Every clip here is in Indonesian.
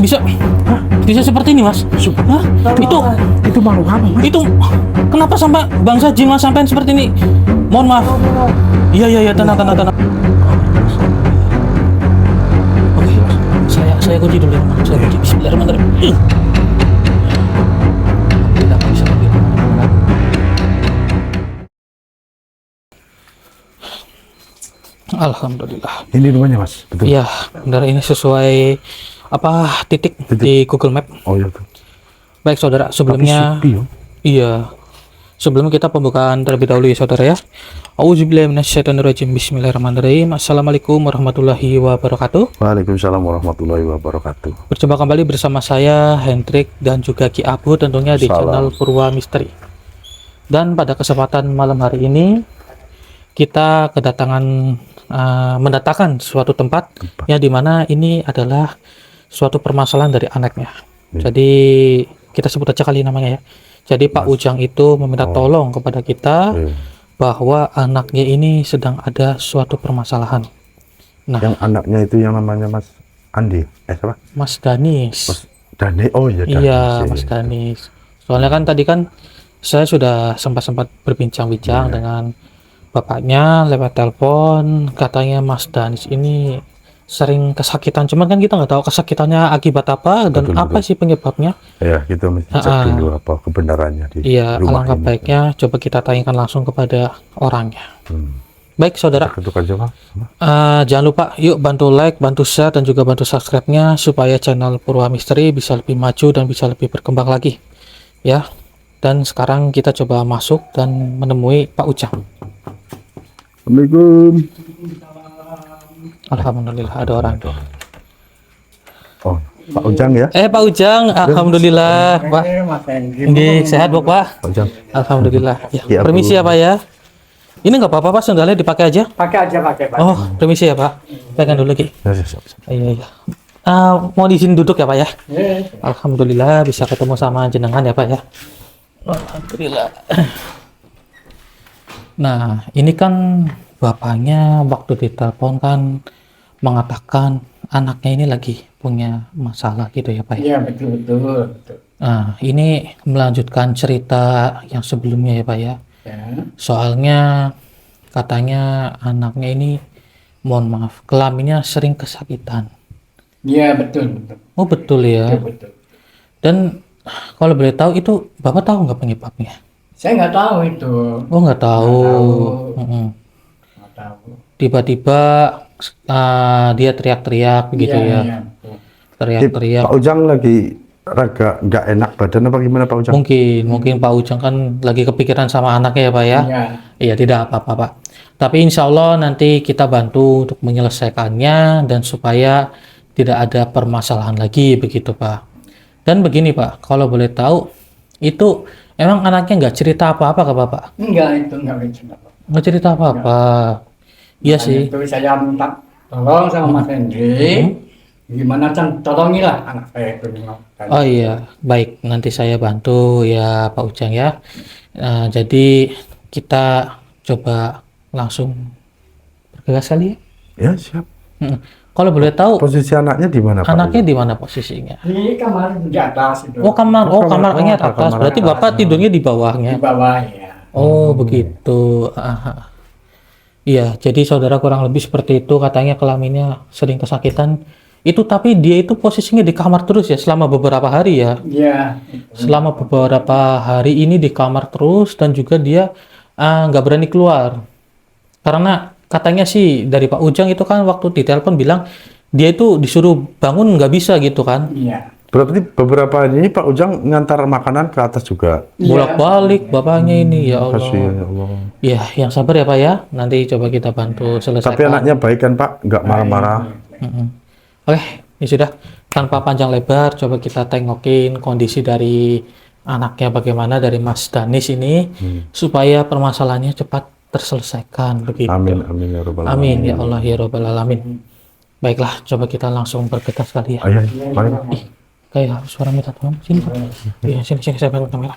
bisa? Hah? Bisa seperti ini, Mas? Hah? Itu makhluk apa, Mas? Itu kenapa sampai bangsa jin Mas sampai seperti ini? Mohon maaf. Iya, tenang. Oke, saya kunci dulu ya, Mas. Saya kunci. Bismillahirrahmanirrahim. Alhamdulillah, bisa pergi. Alhamdulillah. Ini rumahnya, Mas. Betul. Iya, benar, ini sesuai titik di Google Map. Oh iya tuh. Baik saudara, sebelumnya Tapi sepi, ya. iya. Sebelumnya kita pembukaan terlebih dahulu ya saudara ya. Auzubillahi minasyaitonirrajim. Bismillahirrahmanirrahim. Assalamualaikum warahmatullahi wabarakatuh. Waalaikumsalam warahmatullahi wabarakatuh. Berjumpa kembali bersama saya Hendrik dan juga Ki Abu tentunya di Salam. channel Purwa Misteri. Dan pada kesempatan malam hari ini kita mendatangkan suatu tempat ya, dimana ini adalah suatu permasalahan dari anaknya. Jadi kita sebut aja kali namanya ya. Jadi Pak Ujang itu meminta tolong kepada kita bahwa anaknya ini sedang ada suatu permasalahan. Nah, Yang anaknya itu yang namanya Mas Andi. Siapa? Mas Danis. Mas Dani. Oh iya. Iya, Mas Danis. Soalnya kan tadi kan saya sudah sempat berbincang-bincang dengan bapaknya lewat telepon, katanya Mas Danis ini sering kesakitan, cuman kan kita nggak tahu kesakitannya akibat apa dan apa sih penyebabnya. Ya, kita mesti cek dulu apa kebenarannya di Iya, rumah alangkah ini. baiknya coba kita tanyakan langsung kepada orangnya. Baik saudara, Ketuk aja, Mas. jangan lupa yuk bantu like, bantu share dan juga bantu subscribe-nya supaya channel Purwa Misteri bisa lebih maju dan bisa lebih berkembang lagi ya. Dan sekarang kita coba masuk dan menemui Pak Ujang. Assalamualaikum. Alhamdulillah ada orang. Oh, Pak Ujang ya? Pak Ujang, alhamdulillah Pak. Nggih, sehat Pak? Pak Ujang. Alhamdulillah. Ya, Ya, permisi ya Pak ya. Ini nggak apa-apa Pak, sendalnya dipakai aja? Pakai Pak. Oh, permisi ya Pak. Pegang dulu Ki. Ya, siap. Iya. Mau di sini duduk ya Pak ya? Alhamdulillah bisa ketemu sama jenengan ya Pak ya. Alhamdulillah. Nah, ini kan bapaknya waktu ditelepon kan mengatakan anaknya ini lagi punya masalah gitu ya Pak ya? Iya, betul. Nah, ini melanjutkan cerita yang sebelumnya ya Pak ya. Ya. Soalnya katanya anaknya ini, mohon maaf, kelaminnya sering kesakitan. Iya, betul. Oh betul ya. Betul. Dan kalau boleh tahu itu Bapak tahu nggak penyebabnya? Saya nggak tahu itu. Oh nggak tahu. Nggak tahu. Tiba-tiba dia teriak-teriak begitu ya. Iya. Teriak-teriak. Pak Ujang lagi raga nggak enak badan apa gimana Pak Ujang? Mungkin Pak Ujang kan lagi kepikiran sama anaknya ya Pak ya. Iya. Iya, tidak apa-apa Pak. Tapi insya Allah nanti kita bantu untuk menyelesaikannya dan supaya tidak ada permasalahan lagi begitu Pak. Dan begini Pak, kalau boleh tahu itu emang anaknya nggak cerita apa-apa ke Bapak? Enggak, itu nggak bisa. Nggak cerita apa-apa. Iya sih. Itu saya minta tolong sama Mas Hendri. Gimana tolongilah anak saya itu. Oh iya, baik. Nanti saya bantu ya Pak Ujang ya. Jadi kita coba langsung bergegas kali ya. Ya, siap. Kalau boleh tahu Posisi anaknya di mana, Pak? anaknya di mana posisinya? Di kamar di atas itu. Oh kamarnya atas. kamar Berarti atas. Bapak tidurnya di bawahnya. Di bawah ya. Oh begitu. Iya, jadi saudara kurang lebih seperti itu, katanya kelaminnya sering kesakitan. Itu tapi dia itu posisinya di kamar terus ya selama beberapa hari ya. Iya. Selama beberapa hari ini di kamar terus dan juga dia nggak berani keluar. Karena katanya sih dari Pak Ujang itu kan waktu ditelepon bilang dia itu disuruh bangun nggak bisa gitu kan. Iya. Berarti beberapa hari ini Pak Ujang ngantar makanan ke atas juga. Bolak-balik bapaknya ini ya Allah. Kasihan ya Allah. Ya, yang sabar ya Pak ya. Nanti coba kita bantu selesaikan. Tapi anaknya baik kan Pak? Nggak marah-marah. Oke, ini sudah. Tanpa panjang lebar, coba kita tengokin kondisi dari anaknya bagaimana dari Mas Danis ini supaya permasalahannya cepat terselesaikan begitu. Amin ya Rabbal alamin. Amin ya Allah ya Rabbal alamin. Baiklah, coba kita langsung bergegas kali ya. Ayo, mari. Kayak suara minta tolong sini Pak. Iya, sini saya pegang kamera.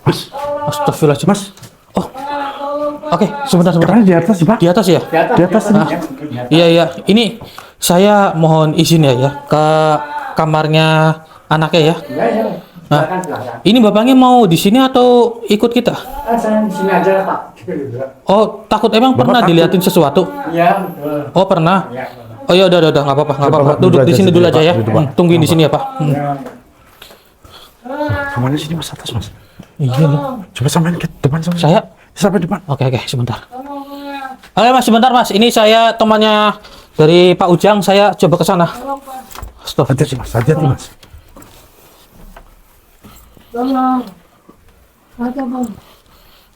Mas, astagfirullahaladzim. Mas, Oh, Oke, sebentar. Katanya di atas, Pak. Di atas ya? Di atas ini. Iya, iya. Ini saya mohon izin ya ke kamarnya anaknya ya. Ya, ya. Nah, Silakan, silakan. ini bapaknya mau di sini atau ikut kita? Saya di sini aja, Pak. Oh, takut emang Bapak pernah takut. diliatin sesuatu? Iya, betul. Oh, pernah. Ya, Oh ya udah, nggak apa-apa, nggak apa-apa. Bapak Duduk di sini dulu aja ya. Duduk, Pak. Tungguin di sini ya, Pak. ya. Kemana sini Mas? Atas, Mas. Iya. Coba sampein ke depan sama Saya. sampai depan. Oke, sebentar. Oke, Mas, sebentar, Mas. Ini saya temannya dari Pak Ujang. Saya coba ke sana. Stop. Hati-hati, Mas. Hati-hati, Mas.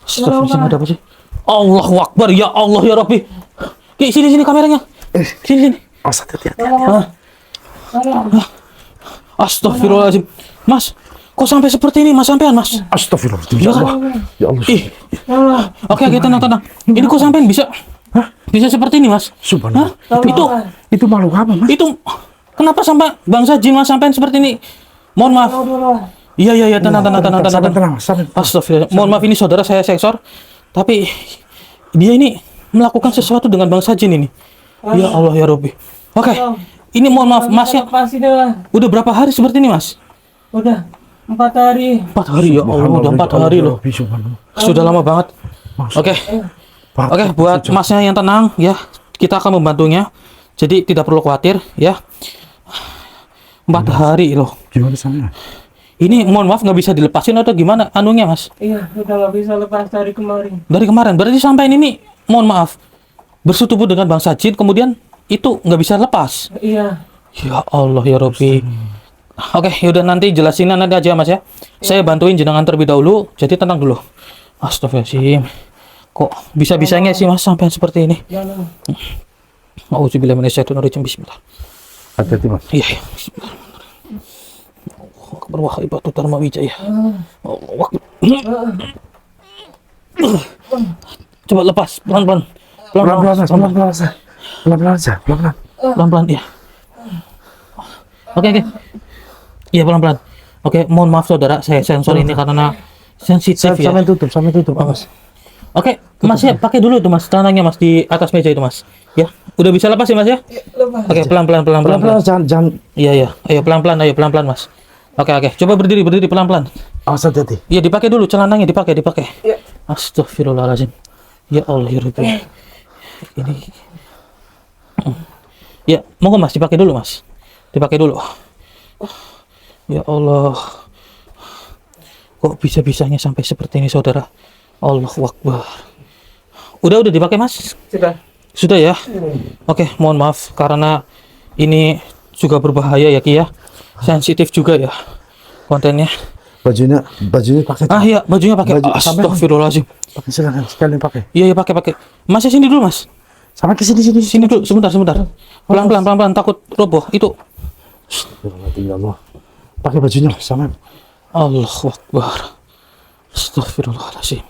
Stop. Di sini ada apa sih? Allahu Akbar, ya Allah ya Rabbi. Ki, sini kameranya. Sini. Mas, hati-hati. Hah? Astagfirullahaladzim. Mas, kok sampai seperti ini Mas sampean Mas? Astagfirullahaladzim. Ya Ya kan? Allah. Ya Allah. Ih. Oke, tenang. Ini kok sampean bisa? Bisa seperti ini Mas? Subhanallah. Hah? Itu makhluk apa, Mas? Itu kenapa sampai bangsa jin Mas sampean seperti ini? Mohon maaf. Iya, tenang. Tenang, Mas. Sampein. Astagfirullah. Mohon maaf ini saudara saya sensor. Tapi dia ini melakukan sesuatu dengan bangsa jin ini. Ya Allah ya Rabbi. Oke. Ini mohon maaf Mas ya. Pasti dah. Udah berapa hari seperti ini Mas? Udah 4 hari. 4 hari ya Allah, udah 4 hari loh. Subhanallah. Sudah lama banget. Oke. Oke, buat Masnya yang tenang ya, kita akan membantunya. Jadi tidak perlu khawatir ya. 4 hari loh. Gimana sana? Ini mohon maaf nggak bisa dilepasin atau gimana anunya Mas? Iya, udah nggak bisa lepas dari kemarin. Dari kemarin, berarti sampai ini mohon maaf bersetubuh dengan bangsa jin, kemudian itu nggak bisa lepas. Iya. Ya Allah ya Robbi. Oke, yaudah nanti jelasin nanti aja Mas ya. Saya bantuin jenengan terlebih dahulu. Jadi tenang dulu. Astagfirullahaladzim. Kok bisa-bisanya sih Mas sampai seperti ini? Jangan. Auzubillahi minasyaitonirrajim. Bismillah. Hati-hati, Mas. Iya. Bismillah. Akbar wa haibatu Dharma Wijaya. Allah Akbar. Coba lepas pelan-pelan. Pelan-pelan, Mas. Pelan-pelan ya. Oke. Iya pelan-pelan. Oke, mohon maaf saudara, saya sensor ini karena sensitif ya. Sampai tutup, Mas. Oke, Mas ya pakai dulu tuh Mas, tangannya Mas di atas meja itu Mas. Ya, udah bisa lepas ya Mas ya? Lepas. Oke, pelan-pelan. Pelan-pelan, jangan. Iya. Ayo pelan-pelan Mas. Oke. Coba berdiri pelan-pelan. Awas, hati-hati. Iya, dipakai dulu celananya, dipakai. Iya. Astagfirullahaladzim. Ya Allah ya Rabbi. Ini. Ya, monggo Mas dipakai dulu Mas. Dipakai dulu. Ya Allah. Kok bisa-bisanya sampai seperti ini saudara? Allahu Akbar. Udah dipakai Mas? Sudah ya? Oke, mohon maaf karena ini juga berbahaya ya Ki ya. Sensitif juga ya kontennya. Bajunya pakai. Iya, bajunya pakai. Baju- Astagfirullahaladzim. Pakai sekalian pakai. Iya, pakai. Mas sini dulu Mas. Sampai ke sini. Sini dulu sebentar. Pelan-pelan takut roboh itu. Ya Allah. Pakai bajunya sama. Allahu Akbar. Astagfirullahaladzim.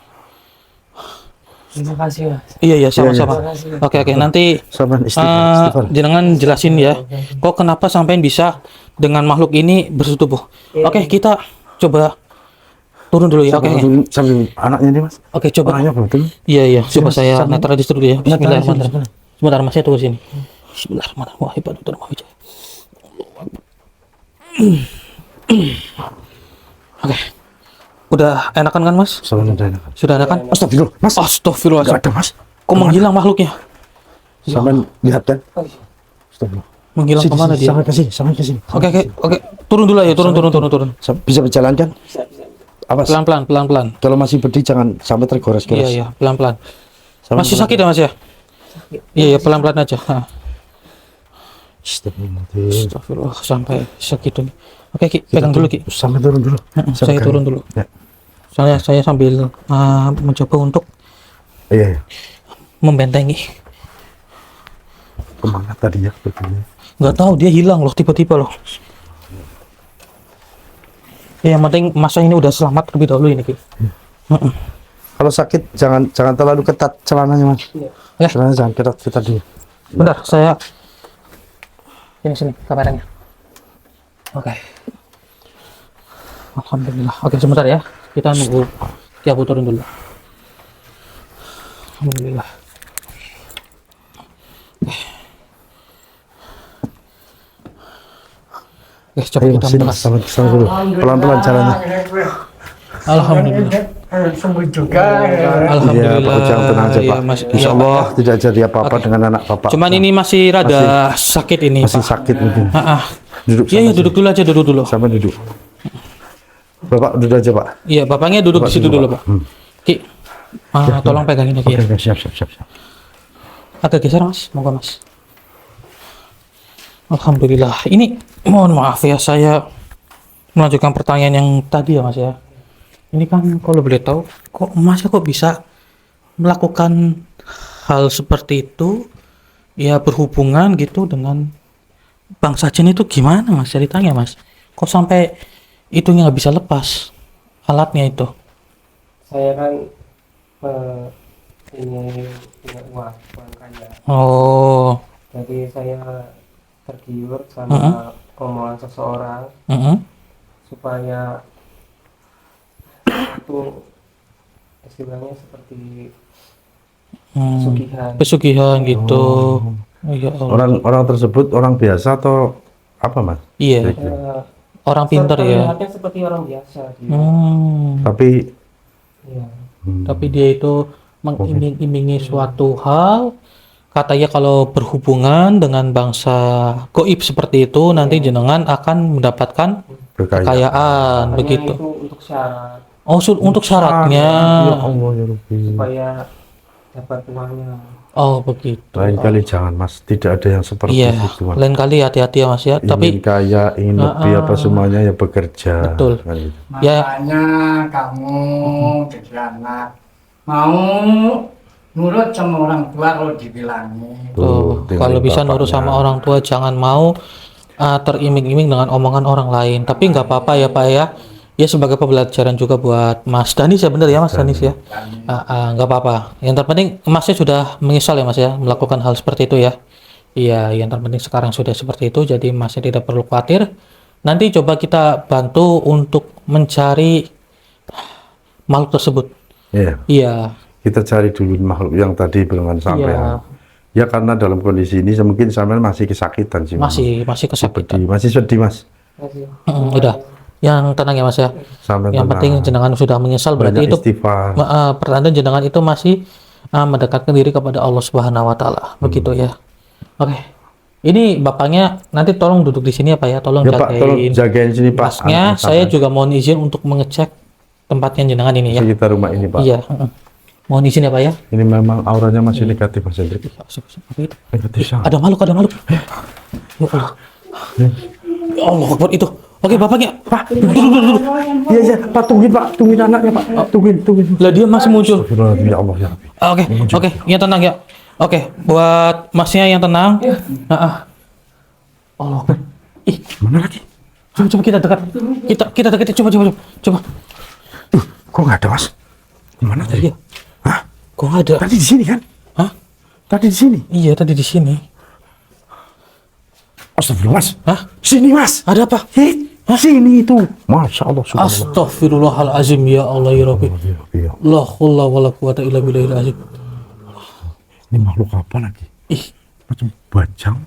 Terima kasih, Mas. Iya, sama-sama. Terima kasih. Oke, nanti Sama istighfar. jangan jelasin ya. Kok kenapa sampai bisa dengan makhluk ini bersetubuh? Oke, kita coba turun dulu ya. Oke. Sambil anaknya nih, Mas. Oke, coba. Anaknya belum turun. Iya. Coba Mas, saya sambil- netralis dulu ya. Bismillahirrahmanirrahim. Netralis, Sebentar, Mas, saya tunggu sini. Bismillahirrahmanirrahim. Wahai Pak Dr. Mawijaya. Oke. Udah enakan kan, Mas? Salam dan enakan. Sudah enakan? Astagfirullah, Mas. Enggak Astagfirullahaladzim. ada, Mas. Kok menghilang makhluknya? Sampai lihat kan? Astagfirullah. Menghilang Sini, kemana sini, dia? Sampai ke sini. Oke. Turun dulu ya, turun. Bisa berjalan kan? Awas. Pelan-pelan. Kalau masih berdiri jangan sampai tergores-gores. Iya, pelan-pelan. Sampai Masih sakit ya, Mas ya? Iya, pelan-pelan aja. Astagfirullahaladzim. Astagfirullah, sampai segitu nih. Oke, Ki, pegang dulu, Ki. Sampai turun dulu. Saya turun dulu. Ya. Saya sambil mencoba untuk Iya. membentengi. Kemana tadi ya? Begini. Nggak tahu dia hilang loh tiba-tiba loh. Ya, yang penting masa ini udah selamat lebih dahulu ini, Ki. Kalau sakit jangan terlalu ketat celananya, Mas. Oke. Celananya jangan ketat dulu. Bentar, saya sini kameranya. Oke. Alhamdulillah. Oke, sebentar ya. Kita nunggu Ki Abu turun dulu. Alhamdulillah. Coba Ayo kita sini mendekat. sama dulu. Pelan-pelan caranya. Alhamdulillah. Sembuh juga. Alhamdulillah. Iya, Pak Ujang tenang aja Iya, Pak. Mas. Insya Iya, Allah Pak, ya. tidak jadi apa-apa Oke. dengan anak Bapak. Cuman ini masih rada sakit ini, masih Pak. sakit mungkin. Duduk Iya, sama ya, duduk dulu aja, duduk dulu. Sama duduk. Bapak duduk aja Pak. Iya, bapaknya duduk Bapak di situ duduk, dulu, Pak. Pak. Ki, tolong pegangin ya, Ki. Oke, siap, siap, siap, siap. Agak geser, Mas. Moga, Mas. Alhamdulillah. Ini mohon maaf ya, saya melanjutkan pertanyaan yang tadi ya, Mas ya. Ini kan kalau boleh tahu, kok Mas kok bisa melakukan hal seperti itu? Ya berhubungan gitu dengan bangsa jin itu gimana, Mas? Ceritanya, Mas. Kok sampai itunya nggak bisa lepas alatnya itu? Saya kan ini punya uang kaya. Oh, Jadi saya tergiur sama omongan seseorang supaya itu istilahnya seperti pesugihan. pesugihan gitu. Ya Allah. Orang tersebut orang biasa atau apa Mas? Iya, orang pintar ya. Terlihatnya seperti orang biasa dia. Tapi Iya. Tapi dia itu mengiming-imingi suatu hal, katanya kalau berhubungan dengan bangsa goib seperti itu nanti jenengan akan mendapatkan kekayaan Makanya begitu. itu untuk syarat Oh, untuk syaratnya. Ya Allah ya Rabbi. supaya dapat uangnya. Oh, begitu. Lain kali jangan Mas, tidak ada yang seperti Iya, itu Mas. lain kali hati-hati ya, Mas ya. Ingin Tapi kaya, ingin lebih apa semuanya ya bekerja. Betul. Kan gitu. Ya. Makanya kamu jadi anak mau nurut sama orang tua kalau dibilangin. tuh, dengerin kalau bisa nurut bapaknya. sama orang tua, jangan mau teriming-iming dengan omongan orang lain. Tapi nggak apa-apa ya, Pak ya. Ya sebagai pembelajaran juga buat Mas Danis ya, bener ya Mas Danis ya. Nggak apa-apa. Yang terpenting Masnya sudah menyesal ya Mas ya melakukan hal seperti itu ya. Iya, yang terpenting sekarang sudah seperti itu, jadi Masnya tidak perlu khawatir. Nanti coba kita bantu untuk mencari makhluk tersebut. Iya. Iya, Kita cari dulu makhluk yang tadi belum sampai. Iya. Ya karena dalam kondisi ini mungkin sampean masih kesakitan sih. Mas. masih kesakitan. Masih sedih Mas. Kasih. Udah, yang tenang ya Mas ya. Sampean Yang penting jenengan sudah menyesal berarti banyak itu istighfar. pertanda jenengan itu masih mendekatkan diri kepada Allah Subhanahu wa taala. Begitu ya. Oke. Ini bapaknya nanti tolong duduk di sini ya Pak ya. Tolong Ya Pak, tolong jagain jagain sini Pak. Masnya. Saya juga mohon izin untuk mengecek tempatnya jenengan ini ya. Sekitar rumah ini Pak. Iya. Mohon izin ya Pak ya. Ini memang auranya masih negatif Mas Hendrik. Apa itu? Negatif sangat. Ada makhluk, ada makhluk. Ya Allah. Ya Allah Akbar itu. Oke, bapaknya. Pak, dulu. Iya iya Pak, tungguin anaknya Pak. Tungguin. Lah dia masih muncul. Astagfirullahaladzim, ya Allah ya Rabbi. Oke, yang tenang ya. Oke, buat Masnya yang tenang. Allah Akbar. Ih, Mana lagi? coba kita dekat. Kita dekat. Coba. Kok nggak ada Mas? Di mana tadi? Iya. Hah? Kok nggak ada? Tadi di sini kan? Hah? Tadi di sini. Iya, tadi di sini. Astagfirullah Mas. Hah? Sini Mas. Ada apa? Sini itu. Masya Allah. Subhanallah. Astaghfirullahalazim ya Allah ya Rabbi. Iya. La haula wala quwata illa billahil azim. Ini makhluk apa lagi? Ih, Macam bajang.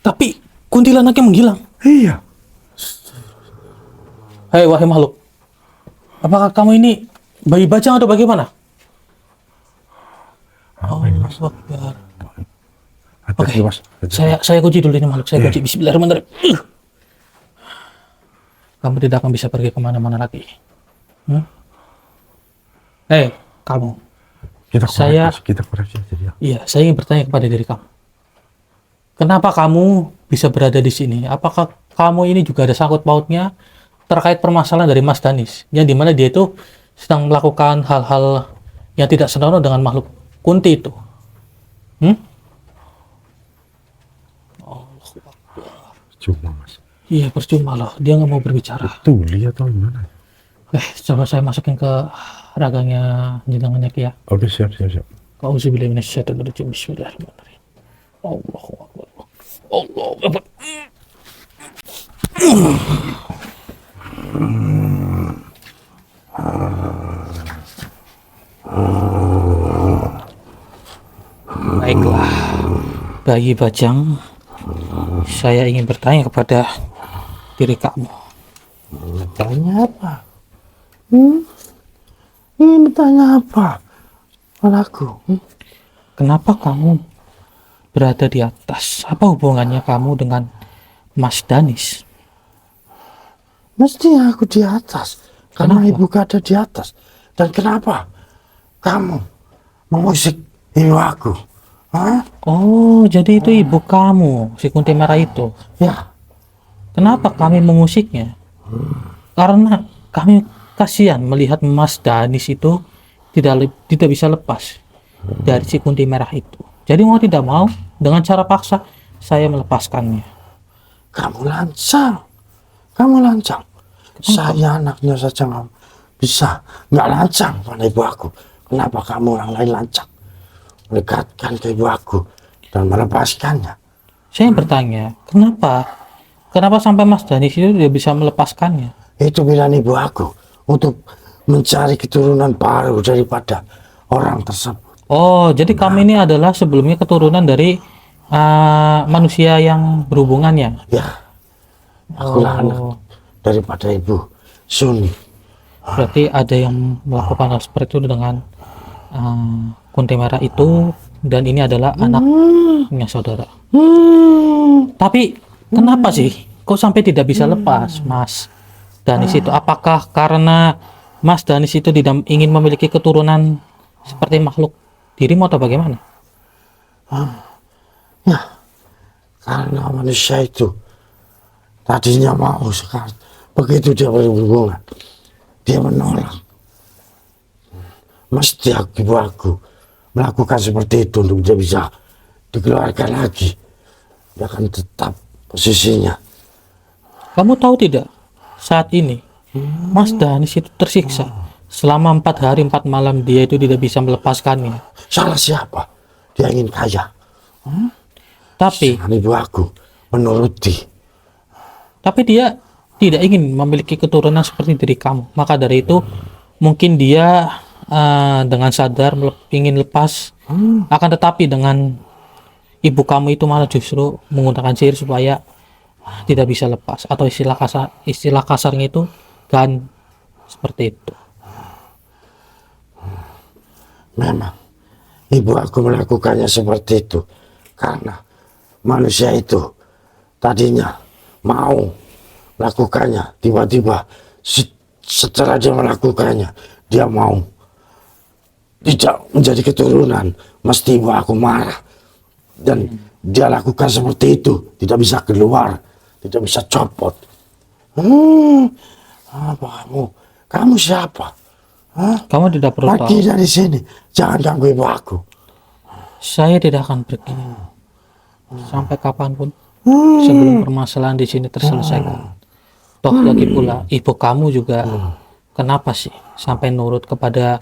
tapi kuntilanaknya menghilang. Iya. Hei wahai makhluk, apakah kamu ini bayi bajang atau bagaimana? Apa ini Mas? Akbar. Hati-hati Mas. Saya kunci dulu ini makhluk. Saya kunci. Bismillahirrahmanirrahim. Kamu tidak akan bisa pergi kemana-mana lagi. Hei, kamu. Kita koreksi aja ya. Iya, saya ingin bertanya kepada diri kamu. Kenapa kamu bisa berada di sini? Apakah kamu ini juga ada sangkut pautnya terkait permasalahan dari Mas Danis, yang dimana dia itu sedang melakukan hal-hal yang tidak senonoh dengan makhluk kunti itu? Cuma Mas. Iya, percuma loh. Dia nggak mau berbicara. Itu lihat atau gimana? Coba saya masukin ke raganya jenengannya Ki ya. Oke siap. Auzubillahi minasyaitonirrajim. Bismillahirrahmanirrahim. Allahu Akbar. Allahu Akbar. Bayi Bajang, saya ingin bertanya kepada diri kamu. Bertanya apa? Ingin bertanya apa? Padaku. Kenapa kamu berada di atas? Apa hubungannya kamu dengan Mas Danis? Mestinya aku di atas. Karena Kenapa? ibu ada di atas. Dan kenapa kamu mengusik ibu aku? Hah? Oh, jadi itu ibu kamu, si Kunti Merah itu. Ya, Kenapa kami mengusiknya? Karena kami kasihan melihat Mas Danis itu tidak bisa lepas dari si Kunti Merah itu. Jadi mau tidak mau, dengan cara paksa, saya melepaskannya. kamu lancang. Kamu lancang. Saya anaknya saja nggak lancang pada ibu aku. Kenapa kamu orang lain lancang? Mendekatkan ke ibu aku dan melepaskannya. Saya bertanya, kenapa? Kenapa sampai Mas Danis itu tidak bisa melepaskannya? Itu pilihan ibu aku untuk mencari keturunan baru daripada orang tersebut. Oh, jadi kami ini adalah sebelumnya keturunan dari manusia yang berhubungannya. Ya, akulah anak daripada ibu Suni. Berarti ada yang melakukan hal seperti itu dengan Kunti Merah itu, dan ini adalah anaknya saudara. Tapi kenapa sih kok sampai tidak bisa lepas Mas Danis itu? Apakah karena Mas Danis itu tidak ingin memiliki keturunan seperti makhluk dirimu atau bagaimana? Ya, karena manusia itu tadinya mau sekarang begitu dia berhubungan, dia menolak. Mesti ibu aku melakukan seperti itu untuk dia bisa dikeluarkan lagi. Dia akan tetap posisinya. Kamu tahu tidak, saat ini Mas Danis itu tersiksa selama 4 hari 4 malam. Dia itu tidak bisa melepaskannya. Salah siapa? Dia ingin kaya. Tapi Dan ibu aku menuruti. dia tidak ingin memiliki keturunan seperti diri kamu. Maka dari itu mungkin dia dengan sadar ingin lepas, akan tetapi dengan ibu kamu itu malah justru menggunakan sihir supaya tidak bisa lepas, atau istilah kasarnya itu kan seperti itu. Memang ibu aku melakukannya seperti itu karena manusia itu tadinya mau melakukannya, tiba-tiba setelah dia melakukannya, dia mau tidak menjadi keturunan. Mesti ibu aku marah dan dia lakukan seperti itu, tidak bisa keluar, tidak bisa copot. Apa kamu siapa? Hah? Kamu tidak perlu Pergi tahu, dari sini, jangan ganggu ibu aku. saya tidak akan pergi sampai kapanpun sebelum permasalahan di sini terselesaikan. Toh lagi pula ibu kamu juga kenapa sih sampai nurut kepada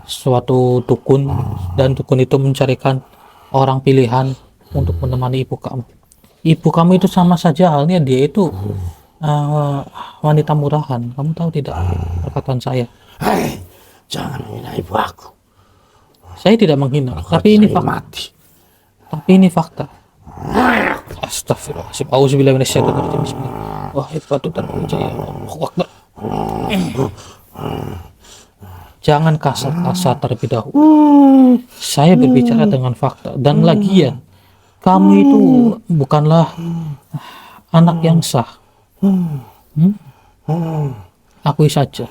suatu dukun, dan dukun itu mencarikan orang pilihan untuk menemani ibu kamu. Ibu kamu itu sama saja halnya, dia itu wanita murahan. Kamu tahu tidak perkataan saya? Hei, jangan menghina ibu aku. Saya tidak menghina, tapi ini Saya fakta. mati. Tapi ini fakta. Astagfirullahaladzim. Auzubillahi minasyaitonir rajim. Bismillah. Wahai patut dan percaya. Allahu Akbar. Jangan kasar-kasar terlebih dahulu. Saya berbicara dengan fakta. Dan lagian, kamu itu bukanlah anak yang sah. Akui saja.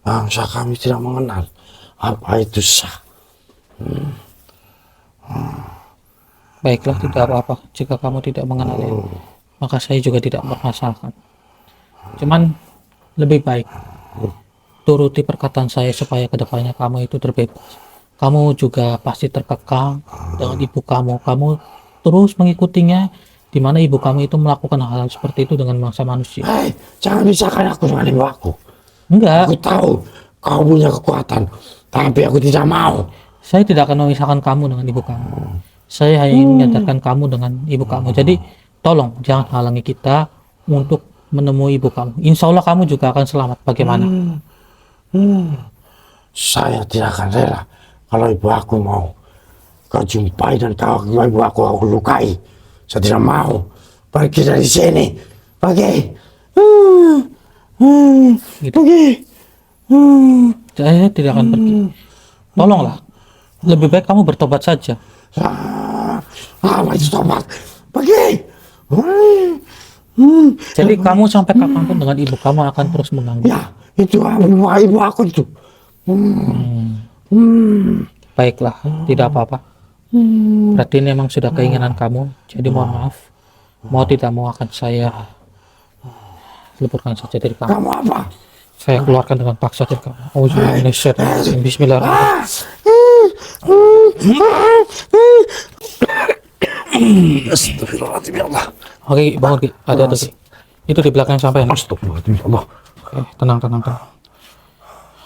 Bangsa kami tidak mengenal apa itu sah. Baiklah, tidak apa-apa jika kamu tidak mengenalnya. Maka saya juga tidak mempermasalahkan. Cuman lebih baik turuti perkataan saya supaya kedepannya kamu itu terbebas. Kamu juga pasti terkekang dengan ibu kamu. Kamu terus mengikutinya, di mana ibu kamu itu melakukan hal-hal seperti itu dengan bangsa manusia. Hei, jangan pisahkan aku dengan ibu aku. Enggak, Aku tahu kau punya kekuatan, tapi aku tidak mau. saya tidak akan memisahkan kamu dengan ibu kamu. Saya hanya ingin menyadarkan kamu dengan ibu kamu. Jadi tolong jangan halangi kita untuk menemui ibu kamu. Insya Allah kamu juga akan selamat. Bagaimana? Saya tidak akan rela kalau ibu aku mau kau jumpai dan kau ibu aku lukai. Saya tidak mau. Pergi dari sini. Pergi. Pergi. Saya tidak akan pergi. Tolonglah. Lebih baik kamu bertobat saja. Apa itu tobat? Pergi. Jadi kamu sampai kapanpun dengan ibu kamu akan terus mengganggu. Ya, itu ibu aku itu. Baiklah, tidak apa-apa. Berarti ini memang sudah keinginan kamu. Jadi mohon maaf. Mau tidak mau akan saya leburkan saja dari kamu. Kamu apa? Saya keluarkan dengan paksa dari kamu. Auzubillahi Bismillahirrahmanirrahim. Astagfirullahaladzim ya Allah. Oke, bangun Ki. Ada Ki. Itu di belakang sampai. Astagfirullahaladzim ya Allah. Oke, tenang.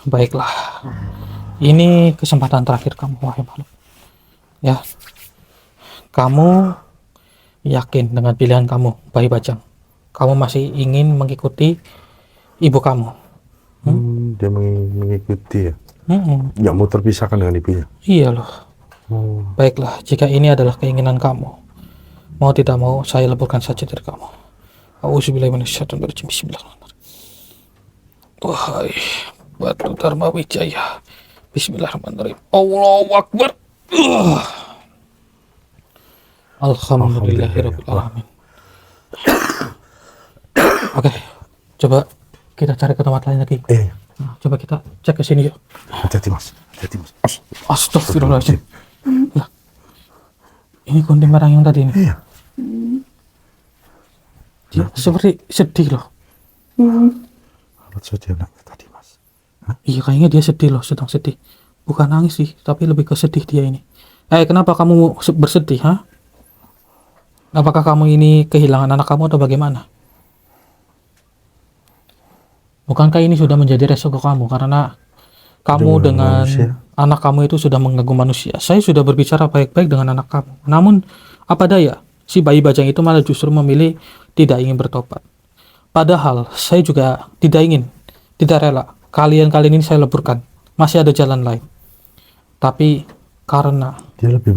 Baiklah. Ini kesempatan terakhir kamu, wahai makhluk. Ya. Kamu yakin dengan pilihan kamu, Bayi Bajang? Kamu masih ingin mengikuti ibu kamu? Dia mengikuti ya. Mm-mm. Nggak mau terpisahkan dengan ibunya. Iya loh. Baiklah, jika ini adalah keinginan kamu, mau tidak mau saya leburkan saja dari kamu. Auzubillahi minasyaitonir rajim. Bismillahirrahmanirrahim. Wahai Batu Dharma Wijaya. Bismillahirrahmanirrahim. Allahu Akbar. Alhamdulillahirabbil alamin. Oke, coba kita cari ke tempat lain lagi. Nah, coba kita cek ke sini yuk. Hati-hati mas. Astagfirullahaladzim. Lah, ini gunting merah yang tadi ini. Iya. Dia seperti sedih loh. Alat saja nangis tadi mas. Iya, kayaknya dia sedih loh, sedang sedih. Bukan nangis sih, tapi lebih ke sedih dia ini. Kenapa kamu bersedih, ha? Apakah kamu ini kehilangan anak kamu atau bagaimana? Bukankah ini sudah menjadi resiko kamu karena kamu dengan anak kamu itu sudah mengganggu manusia? Saya sudah berbicara baik-baik dengan anak kamu. Namun, apa daya, si Bayi Bajang itu malah justru memilih tidak ingin bertobat. Padahal, saya juga tidak rela. Kalian ini saya leburkan. Masih ada jalan lain. Tapi, karena Dia lebih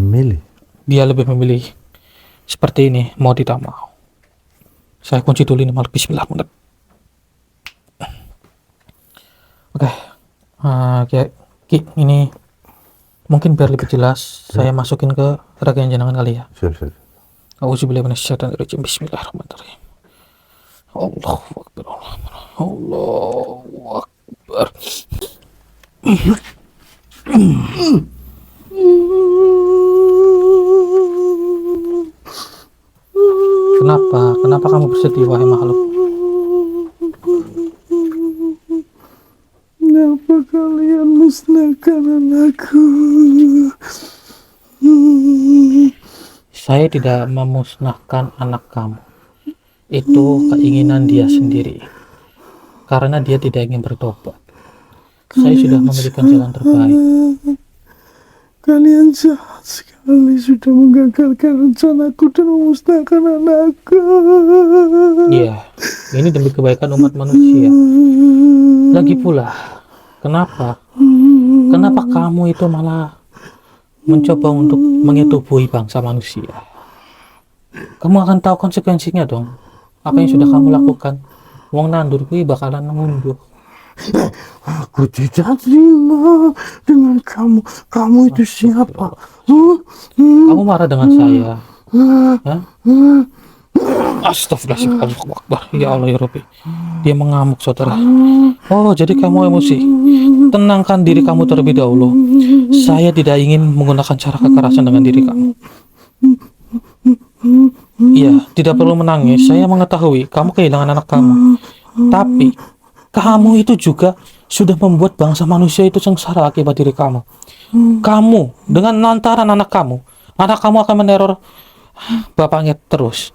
memilih. Seperti ini, mau tidak mau. Saya kunci dulu ini, malah bismillahirrahmanirrahim. Oke. Ki, ini mungkin biar lebih jelas, saya masukin ke ragayan jenengan kali ya. Siap. Auzubillahi minasyaitonir rajim. Bismillahirrahmanirrahim. Allahu Akbar. Allahu Akbar. Kenapa kamu bersedih, wahai makhluk? Kenapa kalian musnahkan anakku? Saya tidak memusnahkan anak kamu. Itu keinginan dia sendiri. Karena dia tidak ingin bertobat. Saya sudah memberikan jalan terbaik. Kalian jahat sekali, sudah menggagalkan rencanaku dan memusnahkan anakku. Iya, ini demi kebaikan umat manusia. Lagi pula, kenapa kamu itu malah mencoba untuk menyetubuhi bangsa manusia? Kamu akan tahu konsekuensinya dong. Apa yang sudah kamu lakukan? Wong nandur kuwi bakalan ngunduh. Aku tidak terima dengan kamu. Kamu itu siapa? Kamu marah dengan saya? Hah? Astagfirullahaladzim. Allahu Akbar. Ya Allah ya Rabbi. Dia mengamuk, saudara. Oh, jadi kamu emosi. Tenangkan diri kamu terlebih dahulu. Saya tidak ingin menggunakan cara kekerasan dengan diri kamu. Iya, tidak perlu menangis. Saya mengetahui kamu kehilangan anak kamu. Tapi kamu itu juga sudah membuat bangsa manusia itu sengsara akibat diri kamu. Kamu dengan lantaran anak kamu akan meneror bapaknya terus.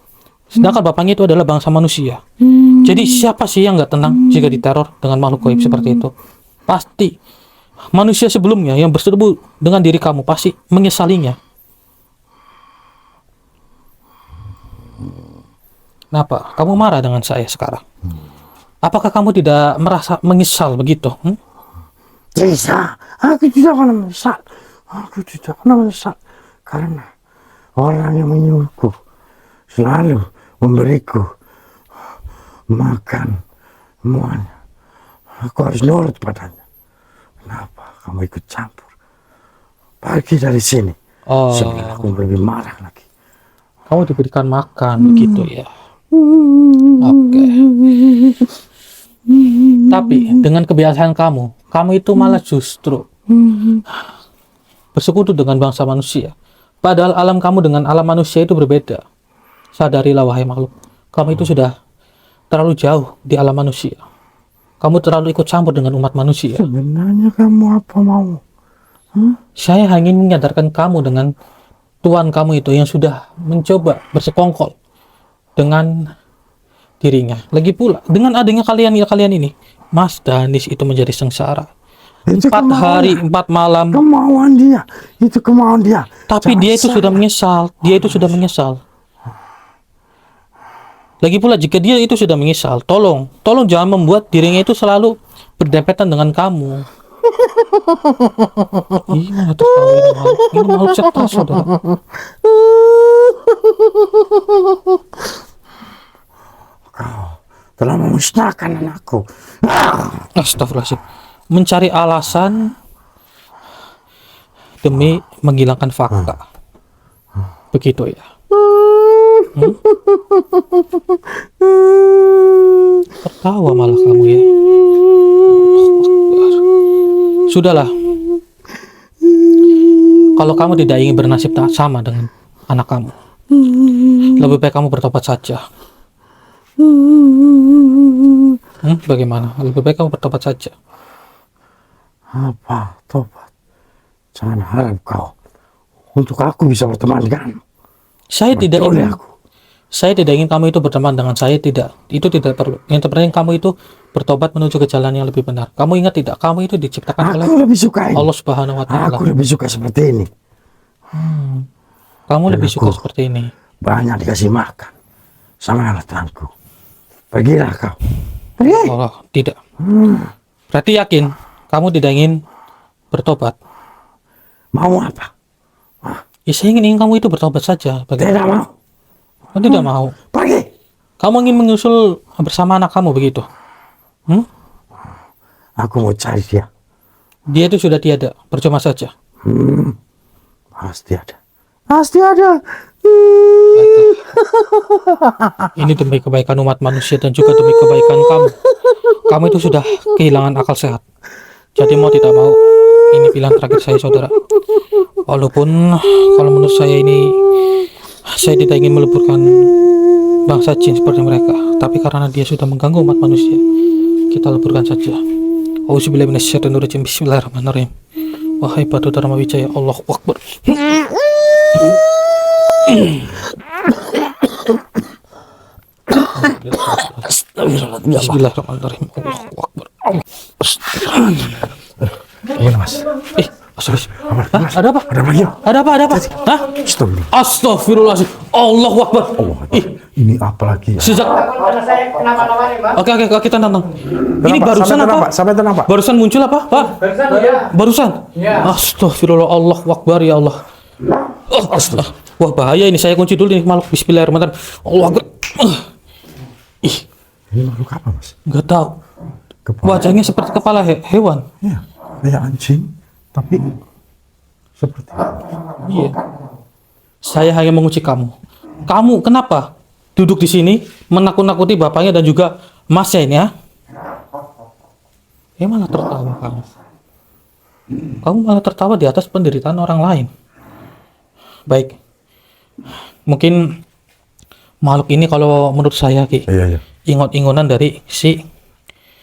Sedangkan bapaknya itu adalah bangsa manusia. Jadi siapa sih yang nggak tenang jika diteror dengan makhluk gaib seperti itu? Pasti manusia sebelumnya yang berseteru dengan diri kamu pasti menyesalinya. Kenapa? Kamu marah dengan saya sekarang? Apakah kamu tidak merasa menyesal begitu? Tidak, aku tidak pernah menyesal. Aku tidak pernah menyesal. Karena orang yang menyuruhku selalu memberiku makan semuanya. Aku harus nurut padanya. Kenapa kamu ikut campur? Pergi dari sini. Oh, Sebelum aku lebih marah lagi. kamu diberikan makan begitu ya. Oke. Tapi dengan kebiasaan kamu itu malah justru bersekutu dengan bangsa manusia. Padahal alam kamu dengan alam manusia itu berbeda. Sadarilah wahai makhluk, kamu itu sudah terlalu jauh di alam manusia. Kamu terlalu ikut campur dengan umat manusia. Sebenarnya kamu apa mau? Saya hanya ingin menyadarkan kamu dengan Tuhan kamu itu yang sudah mencoba bersekongkol dengan dirinya. Lagi pula, dengan adanya kalian ini, Mas Danis itu menjadi sengsara. Itu 4 hari, 4 malam. Kemauan dia. Itu kemauan dia. Tapi Jangan dia itu salah. sudah menyesal. Dia itu sudah menyesal. Lagi pula jika dia itu sudah menyesal, tolong jangan membuat dirinya itu selalu berdempetan dengan kamu. Gimana tertawa ini makhluk? Ini makhluk cerdas, saudara. Kau telah memusnahkan anakku. Astagfirullahaladzim. Mencari alasan demi menghilangkan fakta. Begitu ya. Tertawa malah kamu ya. Sudahlah. Kalau kamu tidak ingin bernasib tak sama dengan anak kamu, lebih baik kamu bertobat saja. Bagaimana? Lebih baik kamu bertobat saja. Apa? Tobat. Jangan harap kau untuk aku bisa berteman denganmu. Saya tidak Betul ingin. aku. Saya tidak ingin kamu itu berteman dengan saya, tidak. Itu tidak perlu. Yang terpenting kamu itu bertobat menuju ke jalan yang lebih benar. Kamu ingat tidak? Kamu itu diciptakan oleh Aku lebih suka ini. Allah Subhanahu wa taala. Aku lebih suka seperti ini. Kamu lebih suka aku- seperti ini. Banyak dikasih makan sama alatanku. Pergilah kau. Pergi. Oh, tidak. Berarti yakin kamu tidak ingin bertobat? Mau apa? Ya, saya ingin kamu itu bertobat saja. Bagaimana? Tidak mau. Kamu tidak mau. Pergi. Kamu ingin menyusul bersama anak kamu begitu? Aku mau cari dia. Dia itu sudah tiada. Percuma saja. Pasti ada. Pasti ada. Ini demi kebaikan umat manusia dan juga demi kebaikan kamu. Kamu itu sudah kehilangan akal sehat. Jadi mau tidak mau, ini pilihan terakhir saya, saudara. Walaupun kalau menurut saya ini, saya tidak ingin meleburkan bangsa jin seperti mereka. Tapi karena dia sudah mengganggu umat manusia, kita leburkan saja. Auzubillahi minasyaitonirrajim. Bismillahirrahmanirrahim. Wahai Batu Dharma Wijaya, Allahu Akbar. Bismillahirrahmanirrahim. Allahu Akbar. Gimana mas? Hah? Ada apa? Ada lagi ya? Ada apa? Ada apa? Hah? Stop. Astagfirullahaladzim. Allahu Akbar. Ih, Ini apa lagi ya? sejak. Kalau saya kenapa-napa nih, Bang? Oke, kita nonton. Ini barusan apa? Sampai tenang pak. Barusan muncul apa, Pak? Barusan ya. Barusan? Iya. Astagfirullah, Allahu Akbar ya Allah. Wah, bahaya ini. Saya kunci dulu nih makhluk. Bismillahirrahmanirrahim. Allahu Akbar. Ih, Ini makhluk apa mas? nggak tahu. Kepala. Wajahnya seperti kepala hewan. Iya. Kayak anjing. Tapi seperti. Iya. Saya hanya menguji kamu. Kamu kenapa duduk di sini menakut-nakuti bapaknya dan juga masnya ini ya? Malah tertawa kamu. Kamu malah tertawa di atas penderitaan orang lain. Baik. Mungkin makhluk ini kalau menurut saya Ki, Iya. ingot-ingotan dari si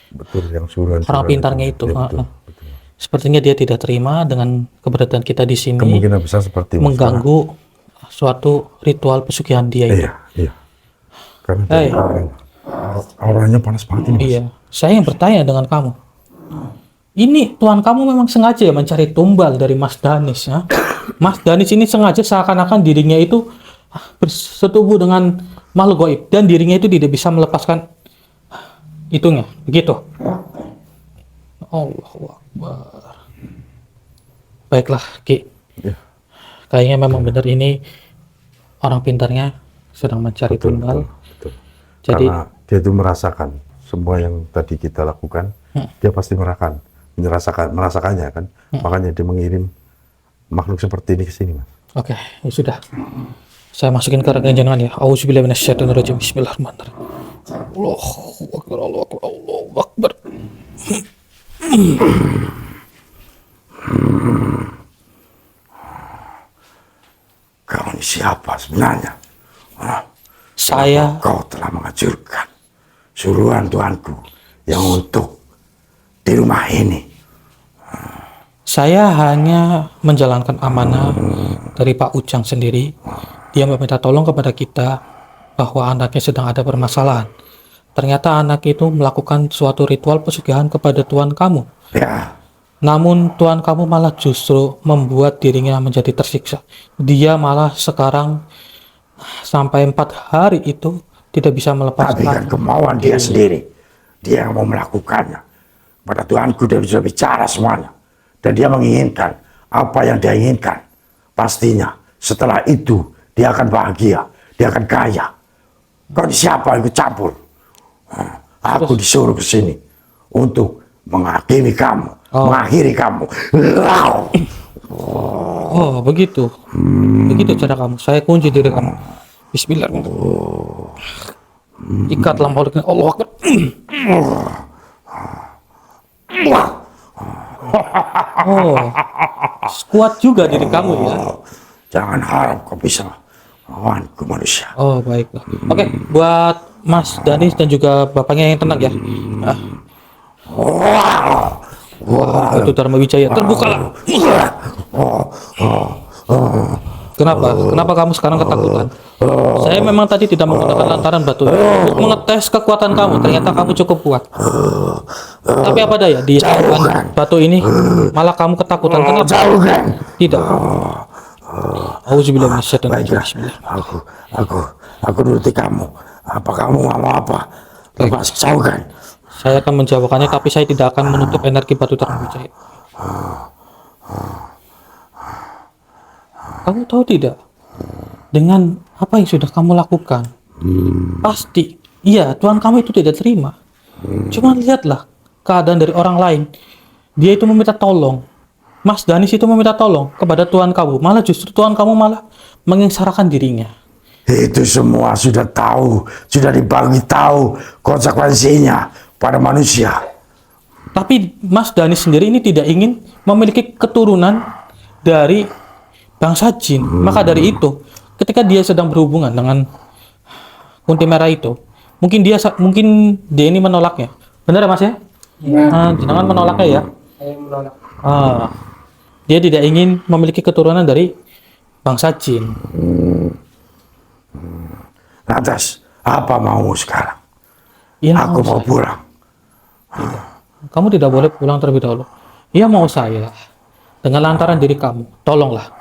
Betul yang suruhan. orang pintarnya itu. Ya, betul. Sepertinya dia tidak terima dengan keberadaan kita di sini, Kemungkinan besar seperti mas. mengganggu suatu ritual pesugihan dia itu. Iya. Karena Hei. auranya panas banget ini mas. Iya, saya yang bertanya dengan kamu. Ini Tuhan kamu memang sengaja ya mencari tumbal dari Mas Danis ya? Mas Danis ini sengaja seakan-akan dirinya itu bersetubuh dengan makhluk gaib dan dirinya itu tidak bisa melepaskan itunya, begitu. Allahu Akbar. Baiklah, Ki. Iya. Kayaknya memang benar ini orang pintarnya sedang mencari tumbal. Betul. Jadi Karena dia itu merasakan semua yang tadi kita lakukan, dia pasti merasakannya kan. Makanya dia mengirim makhluk seperti ini ke sini, Mas. oke, ya sudah. Saya masukin ke rekening jenengan ya. Auzubillahi minasyaitonirrajim. Bismillahirrahmanirrahim. Allahu akbar, Allahu akbar, Allahu akbar. Kau ini siapa sebenarnya? Saya Kau telah menghancurkan suruhan Tuanku yang untuk di rumah ini. Saya hanya menjalankan amanah dari Pak Ujang sendiri. Dia meminta tolong kepada kita bahwa anaknya sedang ada permasalahan. Ternyata anak itu melakukan suatu ritual pesugihan kepada Tuan kamu. Ya, Namun Tuan kamu malah justru membuat dirinya menjadi tersiksa. Dia malah sekarang sampai 4 hari itu tidak bisa tapi kan melepaskan. kemauan dia sendiri. Dia yang mau melakukannya. Pada Tuanku dia bisa bicara semuanya. Dan dia menginginkan apa yang dia inginkan. Pastinya setelah itu dia akan bahagia. Dia akan kaya. Kau siapa yang ikut campur? Aku disuruh ke sini untuk menghakimi kamu. Mengakhiri kamu. Oh, begitu. Begitu cara kamu. Saya kunci diri kamu. Bismillahirrahmanirrahim. Ikatlah makhluknya. Allah Akbar. Oh, kuat juga diri kamu ya. Jangan harap kau bisa melawanku manusia. Oh, baiklah. Oke, buat Mas Danis dan juga bapaknya yang tenang ya. Wah, itu Dharma Wijaya. Terbukalah. Kenapa? Kenapa kamu sekarang ketakutan? Saya memang tadi tidak menggunakan lantaran batu untuk mengetes kekuatan kamu. Ternyata kamu cukup kuat. Tapi apa daya di saat batu ini malah kamu ketakutan. Kenapa? Jauhkan. Tidak. Auzubillahi minasyaitonir Baiklah, rajim. aku nuruti kamu. Apa kamu mau apa? Lepas jauhkan. Saya akan menjawabkannya, tapi saya tidak akan menutup energi batu Dharma Wijaya. Kamu tahu tidak? Dengan apa yang sudah kamu lakukan, pasti, iya, Tuhan kamu itu tidak terima. Cuma lihatlah keadaan dari orang lain. Dia itu meminta tolong. Mas Danis itu meminta tolong kepada Tuhan kamu. Malah justru Tuhan kamu malah menyengsarakan dirinya. Itu semua sudah tahu, sudah dibagi tahu konsekuensinya pada manusia. Tapi Mas Danis sendiri ini tidak ingin memiliki keturunan dari bangsa jin. Maka dari itu, ketika dia sedang berhubungan dengan Kunti Merah itu, mungkin dia ini menolaknya. Benar ya Mas ya? Jangan menolaknya ya. Saya menolak. Dia tidak ingin memiliki keturunan dari bangsa jin. Lantas, apa maumu sekarang? Ia Aku mau mau pulang. Kamu tidak boleh pulang terlebih dahulu. Ia mau saya dengan lantaran diri kamu. Tolonglah.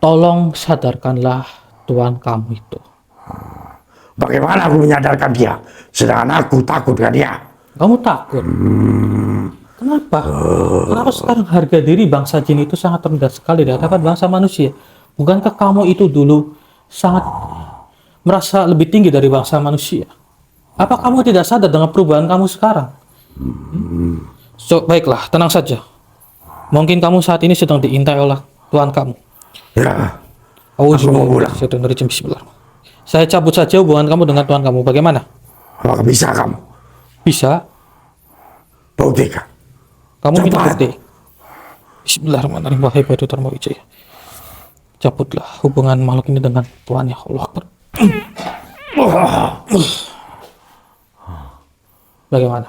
Tolong sadarkanlah Tuhan kamu itu. Bagaimana aku menyadarkan dia? Sedangkan aku takut dengan dia. Kamu takut? Kenapa? Kenapa sekarang harga diri bangsa jin itu sangat rendah sekali di hadapan bangsa manusia? Bukankah kamu itu dulu sangat merasa lebih tinggi dari bangsa manusia? Apa kamu tidak sadar dengan perubahan kamu sekarang? Baiklah, tenang saja. Mungkin kamu saat ini sedang diintai oleh Tuhan kamu. Ya, aku mau pulang. Bismillah. Saya cabut saja hubungan kamu dengan Tuhan kamu. Bagaimana? Apakah bisa kamu? Bisa? Buktikan. Kamu minta Cepat. bukti? Bismillahirrahmanirrahim. Wahai Batu Dharma Wijaya, cabutlah hubungan makhluk ini dengan Tuhan ya Allah. Bagaimana?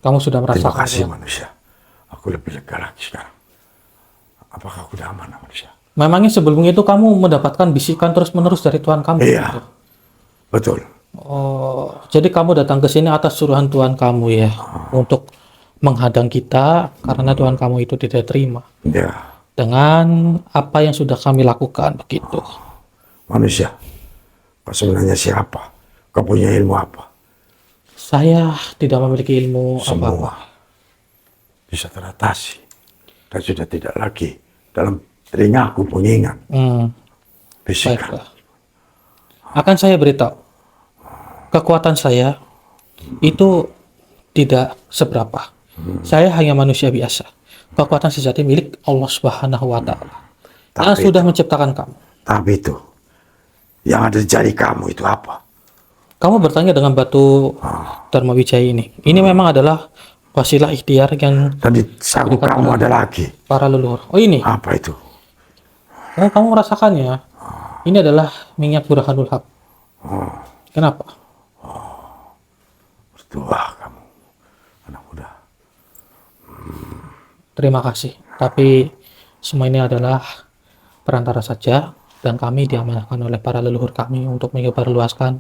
Kamu sudah Terima merasakan kasih ya? manusia. Aku lebih lega lagi sekarang. Apakah aku udah aman manusia? Memangnya sebelumnya itu kamu mendapatkan bisikan terus-menerus dari Tuhan kamu? Iya. Gitu? Betul. Oh, jadi kamu datang ke sini atas suruhan Tuhan kamu ya, untuk menghadang kita karena Tuhan kamu itu tidak terima Ya, dengan apa yang sudah kami lakukan begitu. manusia. Kau sebenarnya siapa? Kau punya ilmu apa? Saya tidak memiliki ilmu apa-apa. Semua. bisa teratasi dan sudah tidak lagi dalam telingaku pengingat bisikan. Baiklah. Akan saya beritahu, kekuatan saya itu tidak seberapa. Saya hanya manusia biasa. Kekuatan sejati milik Allah Subhanahu wa Ta'ala yang sudah menciptakan kamu. Tapi itu yang ada di jari kamu itu apa? Kamu bertanya dengan batu Dharma Wijaya ini. Ini memang adalah wasilah ikhtiar yang Dan di saku kamu ada lagi. para leluhur. Oh ini, Apa itu? oh, kamu merasakannya. Ini adalah minyak Burhanul Haq. Kenapa? Bertuah kamu, anak muda. Terima kasih. Tapi semua ini adalah perantara saja dan kami diamanahkan oleh para leluhur kami untuk menyebarluaskan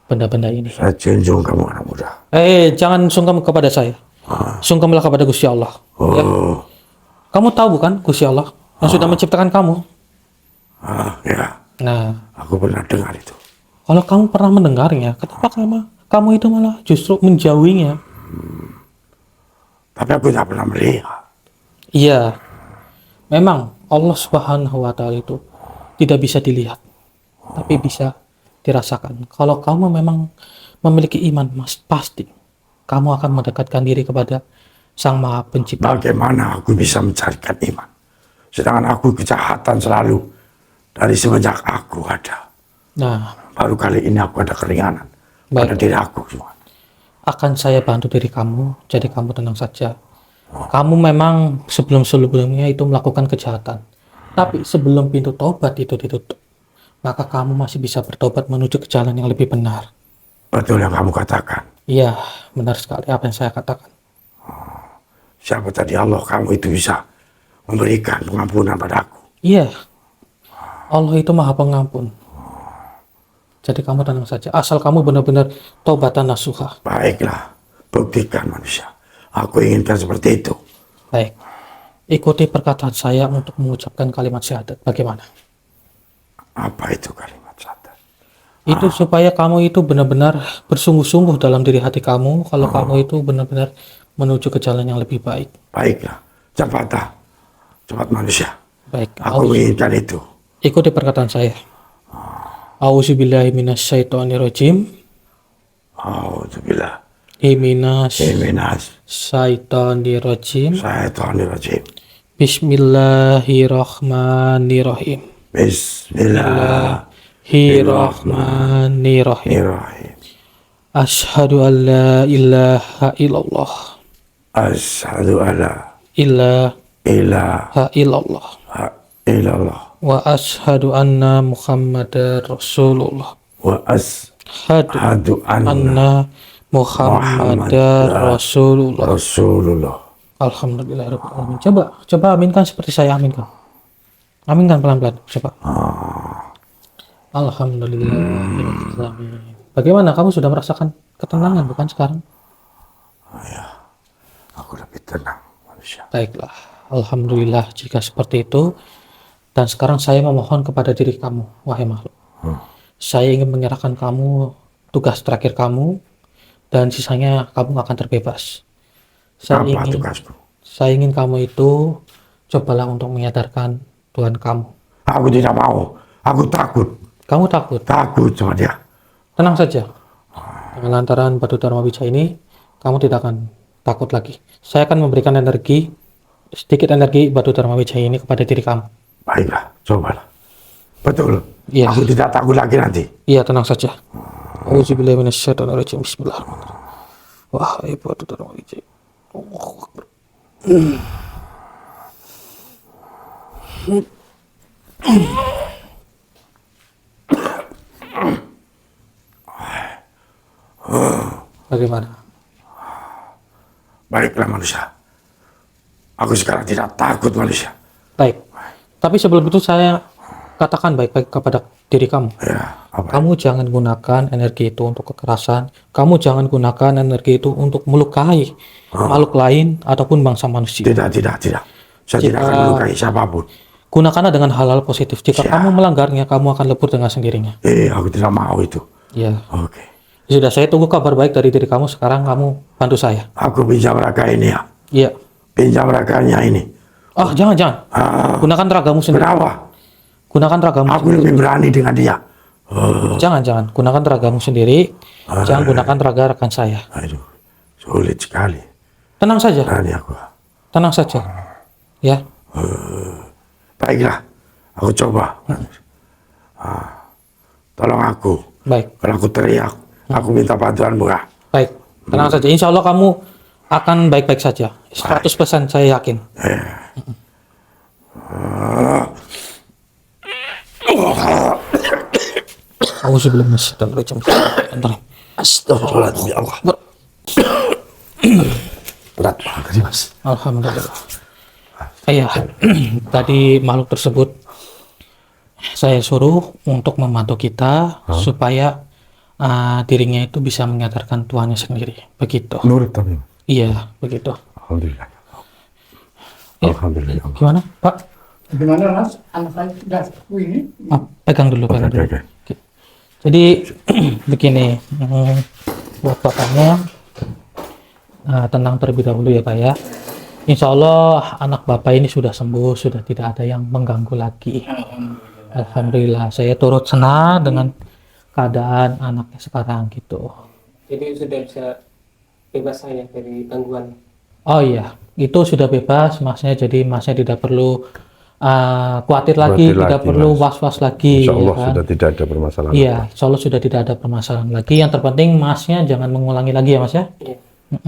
benda-benda ini. Saya junjung kamu anak muda. Jangan sungkem kepada saya. Sungkemlah kepada Gusti Allah. Ya. Kamu tahu bukan Gusti Allah yang sudah menciptakan kamu? Ya, Nah, aku pernah dengar itu. kalau kamu pernah mendengarnya, kenapa kamu itu malah justru menjauhinya? Tapi aku tidak pernah melihat. Iya, memang Allah Subhanahu wa Ta'ala itu tidak bisa dilihat, tapi bisa dirasakan. Kalau kamu memang memiliki iman, Mas, pasti kamu akan mendekatkan diri kepada Sang Maha Pencipta. Bagaimana aku bisa mencarikan iman? Sedangkan aku kejahatan selalu dari semenjak aku ada. Nah, Baru kali ini aku ada keringanan pada Baik. diri aku cuma. akan saya bantu diri kamu, jadi kamu tenang saja. Kamu memang sebelum-sebelumnya itu melakukan kejahatan. Tapi sebelum pintu tobat itu ditutup, maka kamu masih bisa bertobat menuju ke jalan yang lebih benar. Betul yang kamu katakan. Iya, benar sekali apa yang saya katakan. Siapa tadi Allah kamu itu bisa memberikan pengampunan padaku. Iya, Allah itu Maha Pengampun. Jadi kamu tenang saja, asal kamu benar-benar taubatan nasuha. Baiklah, buktikan manusia. Aku inginkan seperti itu. Baik, ikuti perkataan saya untuk mengucapkan kalimat syahadat. Bagaimana? Apa itu kalimat syahadat? Itu supaya kamu itu benar-benar bersungguh-sungguh dalam diri hati kamu. Kalau kamu itu benar-benar menuju ke jalan yang lebih baik. Baiklah, cepatlah. Cepat manusia. Baik, Aku menginginkan itu. ikuti perkataan saya. Auzubillahi minasyaitonirrajim. Alhamdulillah. Minas Minas syaitonirrajim. syaitonirrajim. Bismillahirrahmanirrahim. Bismillahirrahmanirrahim. Asyhadu an la ilaha illallah. Asyhadu alla Ilaha ilaha illallah. illallah Wa asyhadu anna Muhammadar Rasulullah. wa Asyhadu ashhadu anna anna Muhammadar Rasulullah. Rasulullah. Alhamdulillahirrahmanirrahim. Coba aminkan seperti saya aminkan. Aminkan pelan-pelan. Coba. Alhamdulillahirrahmanirrahim. Bagaimana kamu sudah merasakan ketenangan bukan sekarang? Aku lebih tenang manusia. Baiklah. Alhamdulillah jika seperti itu. Dan sekarang saya memohon kepada diri kamu, wahai makhluk. Saya ingin menyerahkan kamu tugas terakhir kamu dan sisanya kamu akan terbebas. Saya Apa ingin tugasmu? Saya ingin kamu itu cobalah untuk menyadarkan Tuhan kamu. Aku tidak mau. Aku takut. Kamu takut? Takut sama dia. Tenang saja. Dengan lantaran batu Dharma Wijaya ini, kamu tidak akan takut lagi. Saya akan memberikan sedikit energi batu Dharma Wijaya ini kepada diri kamu. Baiklah, cobalah. Betul. Iya. Aku tidak takut lagi nanti. Iya, tenang saja. Auzubillahi minasyaitonirrajim. Bismillahirrahmanirrahim. Wahai batu Dharma Wijaya. Allahu Akbar. Bagaimana? Baiklah manusia. Aku sekarang tidak takut manusia. Baik. Tapi sebelum itu saya katakan baik-baik kepada diri kamu. Ya, apa? Kamu jangan gunakan energi itu untuk kekerasan. Kamu jangan gunakan energi itu untuk melukai makhluk lain ataupun bangsa manusia. Tidak. Saya tidak akan melukai siapapun. Gunakanlah dengan hal-hal positif. Jika Siap. kamu melanggarnya, kamu akan lebur dengan sendirinya. Aku tidak mau itu. Ya. Oke. Sudah, saya tunggu kabar baik dari diri kamu. Sekarang kamu bantu saya. Aku pinjam raga ini ya. Iya. pinjam raganya ini. Ah, jangan. Ah, Gunakan ragamu sendiri. kenapa? Gunakan ragamu Aku sendiri. lebih berani dengan dia. Jangan. Gunakan ragamu sendiri. Jangan gunakan raga rekan saya. Aduh, sulit sekali. Tenang saja. Berani aku. Tenang saja. Ya. Baiklah, aku coba. Tolong aku. Baik. Kalau aku teriak, aku minta bantuanmu ya. Baik. Tenang saja. Insya Allah kamu akan baik-baik saja. 100% saya yakin. Auzubillahi minasyaitonir rajim. Bentar. Astagfirullahaladzim, ya Allah. Berat banget tadi, Mas. Alhamdulillah. Iya, tadi makhluk tersebut saya suruh untuk membantu kita supaya dirinya itu bisa menyadarkan tuannya sendiri. Begitu. Nurut tapi. Iya, begitu. Alhamdulillah. Ya. Alhamdulillah. Gimana, Pak? Gimana Mas? Anak saya sudah ini. Pegang dulu, pegang dulu. Oke. Oke. Jadi begini, buat bapaknya tenang terlebih dahulu ya Pak ya. Insya Allah anak bapak ini sudah sembuh, sudah tidak ada yang mengganggu lagi. Alhamdulillah, saya turut senang dengan keadaan anaknya sekarang gitu. Jadi sudah bisa bebas saya dari gangguan. Oh iya, itu sudah bebas masnya, jadi masnya tidak perlu khawatir lagi, Khawatir tidak lagi, perlu Mas. was-was lagi. Insya Allah ya kan? sudah tidak ada permasalahan. Iya, insya Allah sudah tidak ada permasalahan lagi. Yang terpenting masnya jangan mengulangi lagi ya mas ya. Iya.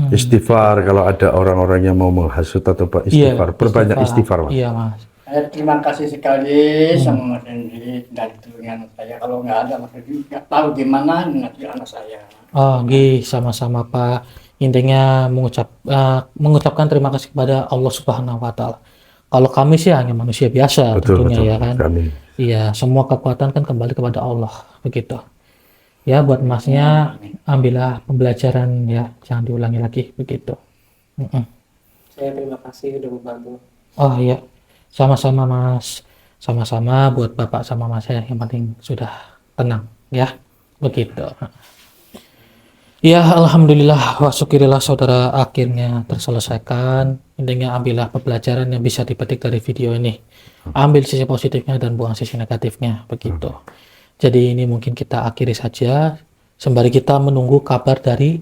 Istighfar kalau ada orang-orang yang mau menghasut atau apa, istighfar. Perbanyak istighfar, Mas. Iya mas. Saya terima kasih sekali sama Mas Hendy dari tulungan saya. Kalau nggak ada Mas Hendy nggak tahu gimana nanti anak saya. Oh, sama-sama Pak. Intinya mengucapkan terima kasih kepada Allah Subhanahu Wa Taala. Kalau kami sih hanya manusia biasa Betul, tentunya betul. ya kan. Kami. Iya, semua kekuatan kan kembali kepada Allah begitu. Ya buat masnya ambillah pembelajaran ya, jangan diulangi lagi begitu. Saya terima kasih sudah membantu. Oh iya, sama-sama mas, sama-sama buat bapak sama mas ya, yang penting sudah tenang ya, begitu. Ya alhamdulillah wa syukurillah saudara, akhirnya terselesaikan. Intinya ambillah pembelajaran yang bisa dipetik dari video ini, ambil sisi positifnya dan buang sisi negatifnya begitu. Jadi ini mungkin kita akhiri saja sembari kita menunggu kabar dari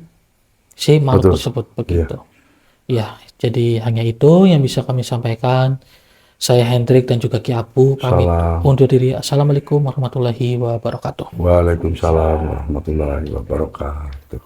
si makhluk tersebut begitu. Ya, jadi hanya itu yang bisa kami sampaikan. Saya Hendrik dan juga Ki Apu pamit undur diri. Assalamualaikum warahmatullahi wabarakatuh. Waalaikumsalam warahmatullahi wabarakatuh.